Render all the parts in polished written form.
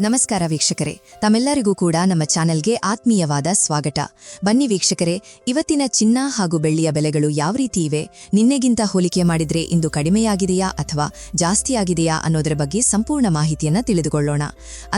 ನಮಸ್ಕಾರ ವೀಕ್ಷಕರೇ, ತಮ್ಮೆಲ್ಲರಿಗೂ ಕೂಡ ನಮ್ಮ ಚಾನೆಲ್ಗೆ ಆತ್ಮೀಯವಾದ ಸ್ವಾಗತ. ಬನ್ನಿ ವೀಕ್ಷಕರೇ, ಇವತ್ತಿನ ಚಿನ್ನ ಹಾಗೂ ಬೆಳ್ಳಿಯ ಬೆಲೆಗಳು ಯಾವ ರೀತಿ ಇವೆ, ನಿನ್ನೆಗಿಂತ ಹೋಲಿಕೆ ಮಾಡಿದ್ರೆ ಇಂದು ಕಡಿಮೆಯಾಗಿದೆಯಾ ಅಥವಾ ಜಾಸ್ತಿಯಾಗಿದೆಯಾ ಅನ್ನೋದರ ಬಗ್ಗೆ ಸಂಪೂರ್ಣ ಮಾಹಿತಿಯನ್ನು ತಿಳಿದುಕೊಳ್ಳೋಣ.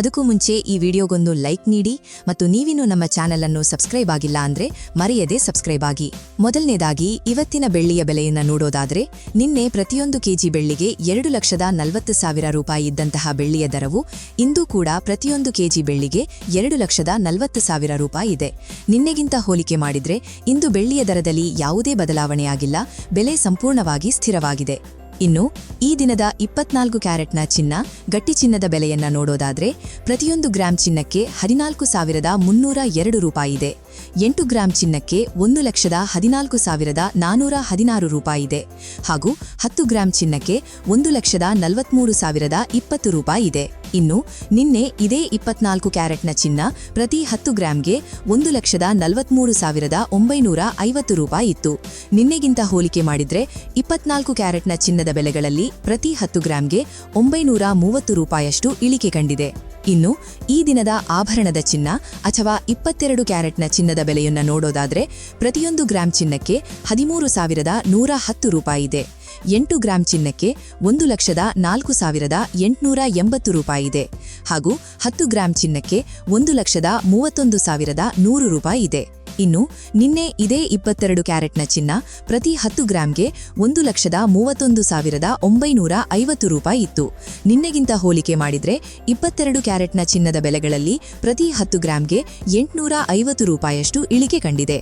ಅದಕ್ಕೂ ಮುಂಚೆ ಈ ವಿಡಿಯೋಗೊಂದು ಲೈಕ್ ನೀಡಿ ಮತ್ತು ನೀವಿನ್ನೂ ನಮ್ಮ ಚಾನೆಲ್ ಅನ್ನು ಸಬ್ಸ್ಕ್ರೈಬ್ ಆಗಿಲ್ಲ ಅಂದ್ರೆ ಮರೆಯದೆ ಸಬ್ಸ್ಕ್ರೈಬ್ ಆಗಿ. ಮೊದಲನೇದಾಗಿ ಇವತ್ತಿನ ಬೆಳ್ಳಿಯ ಬೆಲೆಯನ್ನು ನೋಡೋದಾದ್ರೆ, ನಿನ್ನೆ ಪ್ರತಿಯೊಂದು ಕೆಜಿ ಬೆಳ್ಳಿಗೆ 2,40,000 ರೂಪಾಯಿ ಇದ್ದಂತಹ ಬೆಳ್ಳಿಯ ದರವು ಇಂದು ಕೂಡ ಪ್ರತಿಯೊಂದು ಕೆಜಿ ಬೆಳ್ಳಿಗೆ 2,40,000 ರೂಪಾಯಿ ಇದೆ. ನಿನ್ನೆಗಿಂತ ಹೋಲಿಕೆ ಮಾಡಿದ್ರೆ ಇಂದು ಬೆಳ್ಳಿಯ ದರದಲ್ಲಿ ಯಾವುದೇ ಬದಲಾವಣೆಯಾಗಿಲ್ಲ, ಬೆಲೆ ಸಂಪೂರ್ಣವಾಗಿ ಸ್ಥಿರವಾಗಿದೆ. ಇನ್ನು ಈ ದಿನದ 24 ಕ್ಯಾರೆಟ್ನ ಚಿನ್ನ, ಗಟ್ಟಿ ಚಿನ್ನದ ಬೆಲೆಯನ್ನ ನೋಡೋದಾದ್ರೆ, ಪ್ರತಿಯೊಂದು ಗ್ರಾಂ ಚಿನ್ನಕ್ಕೆ 14,302 ರೂಪಾಯಿ ಇದೆ. 8 ಗ್ರಾಂ ಚಿನ್ನಕ್ಕೆ 1,14,416 ರೂಪಾಯಿ ಇದೆ ಹಾಗೂ 10 ಗ್ರಾಂ ಚಿನ್ನಕ್ಕೆ 1,43,020 ರೂಪಾಯಿ ಇದೆ. ಇನ್ನು ನಿನ್ನೆ ಇದೇ 24 ಕ್ಯಾರೆಟ್ನ ಚಿನ್ನ ಪ್ರತಿ 10 ಗ್ರಾಂಗೆ 1,43,950 ರೂಪಾಯಿ ಇತ್ತು. ನಿನ್ನೆಗಿಂತ ಹೋಲಿಕೆ ಮಾಡಿದ್ರೆ 24 ಕ್ಯಾರೆಟ್ನ ಚಿನ್ನದ ಬೆಲೆಗಳಲ್ಲಿ ಪ್ರತಿ 10 ಗ್ರಾಂಗೆ 930 ರೂಪಾಯಿಯಷ್ಟು ಇಳಿಕೆ ಕಂಡಿದೆ. ಇನ್ನು ಈ ದಿನದ ಆಭರಣದ ಚಿನ್ನ ಅಥವಾ 22 ಕ್ಯಾರೆಟ್ನ ಚಿನ್ನದ ಬೆಲೆಯನ್ನು ನೋಡೋದಾದ್ರೆ, ಪ್ರತಿಯೊಂದು ಗ್ರಾಂ ಚಿನ್ನಕ್ಕೆ 13,110 ರೂಪಾಯಿ ಇದೆ. 8 ಗ್ರಾಂ ಚಿನ್ನಕ್ಕೆ 1,04,880 ರೂಪಾಯಿ ಇದೆ ಹಾಗೂ 10 ಗ್ರಾಂ ಚಿನ್ನಕ್ಕೆ 1,31,100 ರೂಪಾಯಿ ಇದೆ. ಇನ್ನು ನಿನ್ನೆ ಇದೇ 22 ಕ್ಯಾರೆಟ್ನ ಚಿನ್ನ ಪ್ರತಿ 10 ಗ್ರಾಂಗೆ 1,31,950 ರೂಪಾಯಿ ಇತ್ತು. ನಿನ್ನೆಗಿಂತ ಹೋಲಿಕೆ ಮಾಡಿದ್ರೆ 22 ಕ್ಯಾರೆಟ್ನ ಚಿನ್ನದ ಬೆಲೆಗಳಲ್ಲಿ ಪ್ರತಿ 10 ಗ್ರಾಂಗೆ 850 ರೂಪಾಯಿಯಷ್ಟು ಇಳಿಕೆ ಕಂಡಿದೆ.